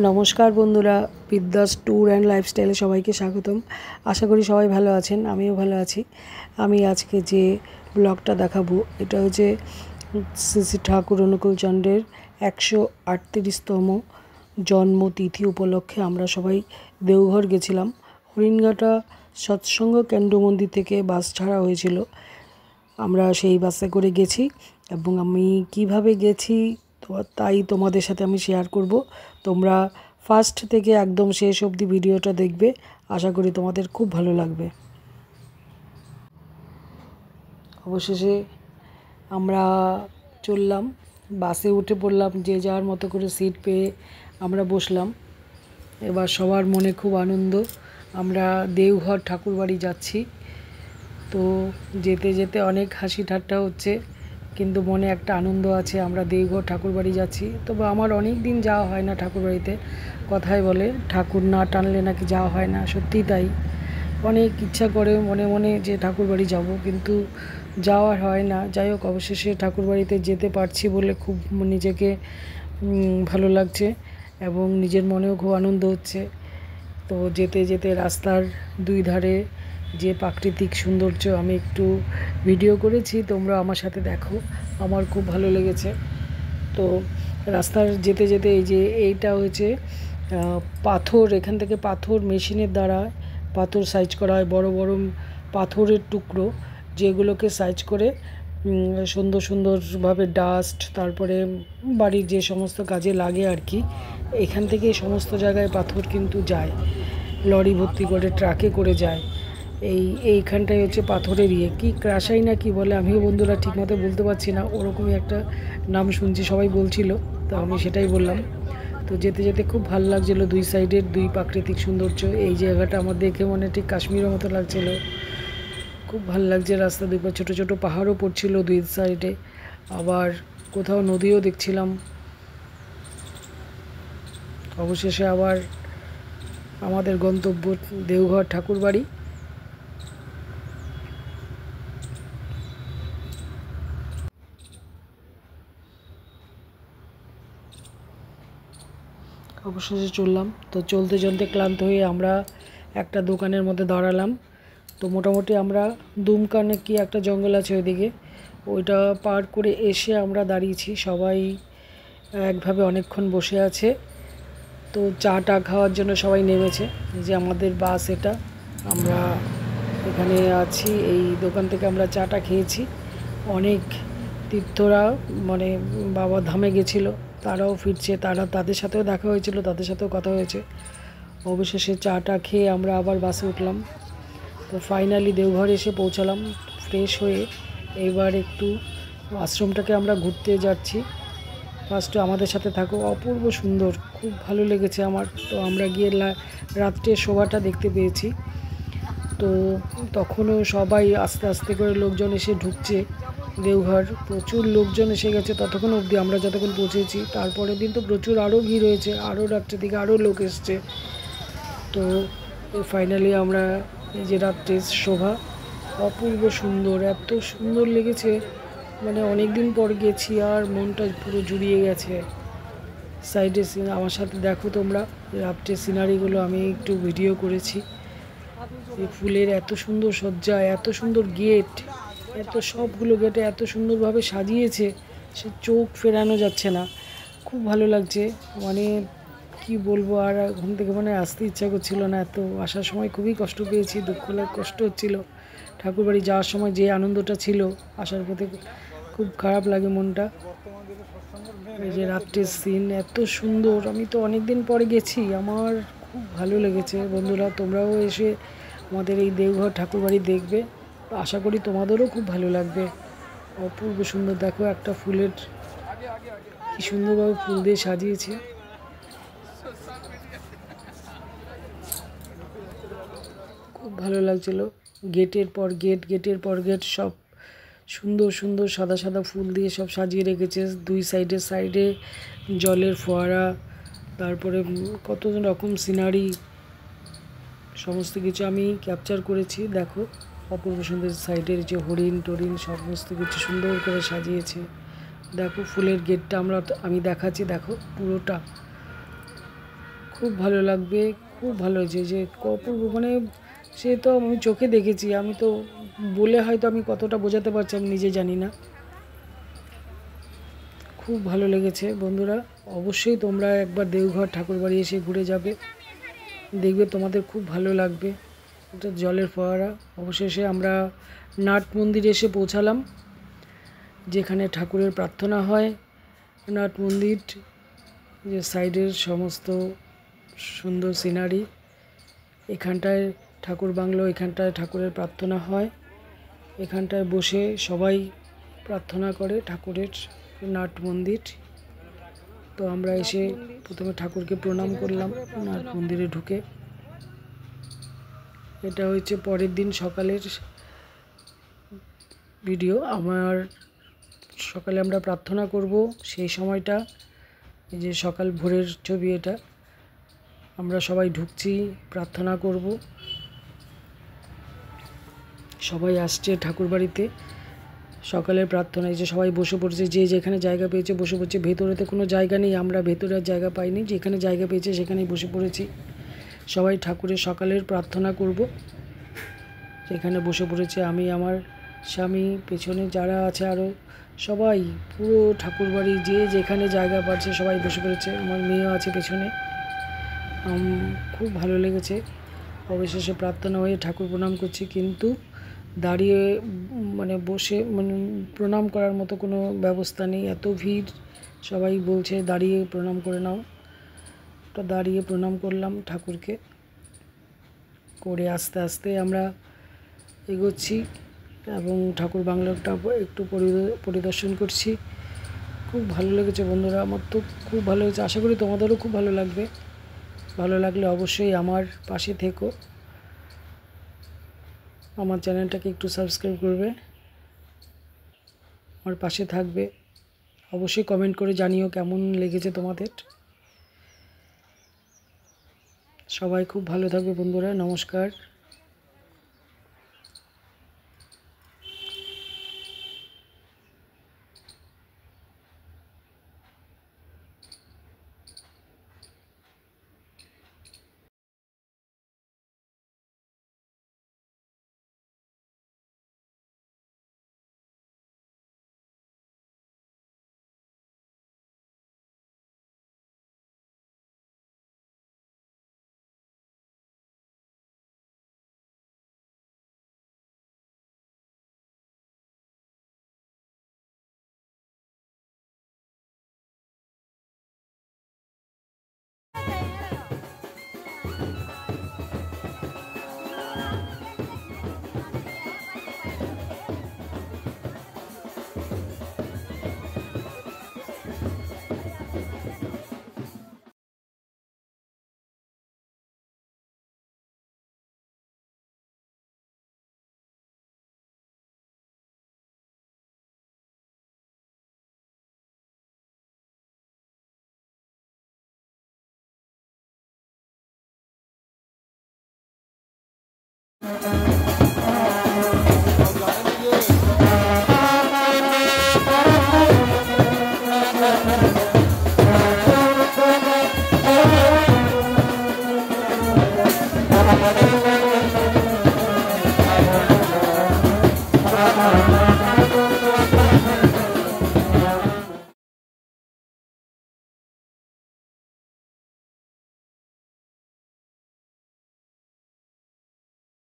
নমস্কার বন্ধুরা, বিদ্যাস ট্যুর অ্যান্ড লাইফস্টাইলে সবাইকে স্বাগতম। আশা করি সবাই ভালো আছেন, আমিও ভালো আছি। আমি আজকে যে ব্লগটা দেখাবো এটা হচ্ছে শ্রী শ্রী ঠাকুর অনুকূলচন্দ্রের 138তম জন্মতিথি উপলক্ষে আমরা সবাই দেওঘর গেছিলাম। হরিণঘাটা সৎসঙ্গ কেন্দ্র মন্দির থেকে বাস ছাড়া হয়েছিল, আমরা সেই বাসে করে গেছি এবং আমি কিভাবে গেছি তাই তোমাদের সাথে আমি শেয়ার করব। তোমরা ফার্স্ট থেকে একদম শেষ অবধি ভিডিওটা দেখবে, আশা করি তোমাদের খুব ভালো লাগবে। অবশেষে আমরা চললাম, বাসে উঠে পড়লাম, যে যার মতো করে সিট পেয়ে আমরা বসলাম। এবার সবার মনে খুব আনন্দ, আমরা দেওঘর ঠাকুরবাড়ি যাচ্ছি। তো যেতে যেতে অনেক হাসি ঠাট্টা হচ্ছে, কিন্তু মনে একটা আনন্দ আছে, আমরা দেওঘর ঠাকুরবাড়ি যাচ্ছি। তবে আমার অনেক দিন যাওয়া হয় না ঠাকুরবাড়িতে। কথায় বলে ঠাকুর না টানলে নাকি যাওয়া হয় না, সত্যি তাই। অনেক ইচ্ছা করে মনে মনে যে ঠাকুরবাড়ি যাব, কিন্তু যাওয়া হয় না। যাই হোক, অবশেষে ঠাকুরবাড়িতে যেতে পারছি বলে খুব নিজেকে ভালো লাগছে এবং নিজের মনেও খুব আনন্দ হচ্ছে। তো যেতে যেতে রাস্তার দুই ধারে যে প্রাকৃতিক সৌন্দর্য আমি একটু ভিডিও করেছি, তোমরা আমার সাথে দেখো, আমার খুব ভালো লেগেছে। তো রাস্তার যেতে যেতে এই যে এইটা হয়েছে পাথর, এখান থেকে পাথর মেশিনের দ্বারা পাথর সাইজ করা হয়, বড় বড় পাথরের টুকরো, যেগুলোকে সাইজ করে সুন্দর সুন্দরভাবে ডাস্ট, তারপরে বাড়ির যে সমস্ত কাজে লাগে আর কি, এখান থেকে সমস্ত জায়গায় পাথর কিন্তু যায়, লরি ভর্তি করে ট্রাকে করে যায়। এইখানটায় হচ্ছে পাথরের কি ক্রাশাই না কি বলে, আমিও বন্ধুরা ঠিকমতো বলতে পারছি না, ওরকমই একটা নাম শুনছি, সবাই বলছিল, তো আমি সেটাই বললাম। তো যেতে যেতে খুব ভালো লাগছিলো, দুই সাইডের দুই প্রাকৃতিক সৌন্দর্য। এই জায়গাটা আমার দেখে মনে ঠিক কাশ্মীরের মতো লাগছিল, খুব ভালো লাগছে। রাস্তা দুপার ছোটো ছোটো পাহাড়ও পড়ছিল দুই সাইডে, আবার কোথাও নদীও দেখছিলাম। অবশেষে আবার আমাদের গন্তব্য দেওঘর ঠাকুরবাড়ি। অবশেষে চললাম, তো চলতে চলতে ক্লান্ত হয়ে আমরা একটা দোকানের মধ্যে দাঁড়ালাম। তো মোটামুটি আমরা দুমকানে কি একটা জঙ্গল আছে ওইদিকে, ওইটা পার করে এসে আমরা দাঁড়িয়েছি, সবাই একভাবে অনেকক্ষণ বসে আছে। তো চা টা খাওয়ার জন্য সবাই নেমেছে, যে আমাদের বাস এটা, আমরা এখানে আছি। এই দোকান থেকে আমরা চাটা খেয়েছি। অনেক তীর্থরা মানে বাবা ধামে গেছিলো, তারাও ফিরছে, তাদের সাথেও দেখা হয়েছিল, তাদের সাথেও কথা হয়েছে। অবশেষে চাটা খেয়ে আমরা আবার বাসে উঠলাম। তো ফাইনালি দেওঘর এসে পৌঁছালাম ফ্রেশ হয়ে। এবার একটু আশ্রমটাকে আমরা ঘুরতে যাচ্ছি। ফার্স্টে আমাদের সাথে থাকো, অপূর্ব সুন্দর, খুব ভালো লেগেছে আমার। তো আমরা গিয়ে রাত্রের শোভাটা দেখতে পেয়েছি। তো তখনও সবাই আস্তে আস্তে করে লোকজন এসে ঢুকছে দেওঘর, প্রচুর লোকজন এসে গেছে ততক্ষণ অবধি, আমরা যতক্ষণ পৌঁছেছি। তারপরের দিন তো প্রচুর আরও ভিড় হয়েছে, আরও রাত্রের দিকে আরও লোক এসছে। তো ফাইনালি আমরা এই যে রাত্রের শোভা, অপূর্ব সুন্দর, এত সুন্দর লেগেছে, মানে অনেক দিন পর গেছি আর মনটা পুরো জুড়িয়ে গেছে। সাইডে আমার সাথে দেখো তোমরা রাত্রের সিনারিগুলো, আমি একটু ভিডিও করেছি। এই ফুলের এত সুন্দর সজ্জা, এত সুন্দর গেট, এত সবগুলো গেটে এত সুন্দরভাবে সাজিয়েছে, সে চোখ ফেরানো যাচ্ছে না, খুব ভালো লাগছে। মানে কি বলবো, আর ঘুম থেকে মানে আসতে ইচ্ছা করছিল না, এত আসার সময় খুবই কষ্ট পেয়েছি, কষ্ট হচ্ছিল। ঠাকুরবাড়ি যাওয়ার সময় যে আনন্দটা ছিল, আসার পথে খুব খারাপ লাগে মনটা। এই যে রাত্রের সিন এত সুন্দর, আমি তো অনেক দিন পরে গেছি, আমার খুব ভালো লেগেছে। বন্ধুরা, তোমরাও এসে আমাদের এই দেওঘর ঠাকুরবাড়ি দেখবে, আশা করি তোমাদেরও খুব ভালো লাগবে। অপূর্ব সুন্দর, দেখো একটা ফুলের কি সুন্দরভাবে ফুল দিয়ে সাজিয়েছে, খুব ভালো লাগছিল। গেটের পর গেট, গেটের পর গেট, সব সুন্দর সুন্দর সাদা সাদা ফুল দিয়ে সব সাজিয়ে রেখেছে। দুই সাইডে সাইডে জলের ফোয়ারা, তারপরে কত রকম সিনারি, সমস্ত কিছু আমি ক্যাপচার করেছি। দেখো অপূর্ব সুন্দর, সাইডের যে হরিণ টরিণ সমস্ত কিছু সুন্দর করে সাজিয়েছে। দেখো ফুলের গেটটা আমি দেখাচ্ছি, দেখো পুরোটা খুব ভালো লাগবে, খুব ভালো হয়েছে। যে অপূর্ব, মানে সে তো আমি চোখে দেখেছি, আমি তো বলে হয়তো আমি কতটা বোঝাতে পারছি আমি নিজে জানি না। খুব ভালো লেগেছে বন্ধুরা। অবশ্যই তোমরা একবার দেওঘর ঠাকুরবাড়ি এসে ঘুরে যাবে, দেখবে তোমাদের খুব ভালো লাগবে। এটা জলের ফোয়ারা। অবশেষে আমরা নাট মন্দিরে এসে পৌঁছালাম, যেখানে ঠাকুরের প্রার্থনা হয়। নাট মন্দির, যে সাইডের সমস্ত সুন্দর সিনারি, এখানটায় ঠাকুর বাংলো, এখানটায় ঠাকুরের প্রার্থনা হয়। এখানটায় বসে সবাই প্রার্থনা করে ঠাকুরের। নাট মন্দির। তো আমরা এসে প্রথমে ঠাকুরকে প্রণাম করলাম নাট মন্দিরে ঢুকে। এটা হচ্ছে পরের দিন সকালের ভিডিও। সকালে আমরা প্রার্থনা করব, সেই সময়টা, এই যে সকাল ভোরের ছবি এটা। আমরা সবাই ঢুকছি, প্রার্থনা করব। সবাই আসছে ঠাকুর বাড়িতে সকালের প্রার্থনায়। যে সবাই বসে পড়েছে, যে যেখানে জায়গা পেয়েছে বসে পড়ছে। ভেতরেতে কোনো জায়গা নেই, আমরা ভেতরে আর জায়গা পাইনি, যেখানে জায়গা পেয়েছে সেখানেই বসে পড়েছি। সবাই ঠাকুরের সকালের প্রার্থনা করব, সেখানে বসে পড়েছে। আমি, আমার স্বামী, পেছনে যারা আছে আরও সবাই, পুরো ঠাকুরবাড়ি যে যেখানে জায়গা পাচ্ছে সবাই বসে পড়েছে। আমার মেয়েও আছে পেছনে। খুব ভালো লেগেছে। অবশেষে প্রার্থনা হয়ে ঠাকুর প্রণাম করছি, কিন্তু দাঁড়িয়ে মানে বসে মানে প্রণাম করার মতো কোনো ব্যবস্থা নেই, এত ভিড়। সবাই বলছে দাঁড়িয়ে প্রণাম করে নাও। তো দাঁড়িয়ে প্রণাম করলাম ঠাকুরকে। করে আস্তে আস্তে আমরা এগোচ্ছি এবং ঠাকুর বাংলোটা একটু পরিদর্শন করছি। খুব ভালো লেগেছে বন্ধুরা, আমার তো খুব ভালো লেগেছে। আশা করি তোমাদেরও খুব ভালো লাগবে। ভালো লাগলে অবশ্যই আমার পাশে থেকো, আমার চ্যানেলটাকে একটু সাবস্ক্রাইব করবে, আমার পাশে থাকবে। অবশ্যই কমেন্ট করে জানিও কেমন লেগেছে তোমাদের। সবাই খুব ভালো থাকবে বন্ধুরা। নমস্কার।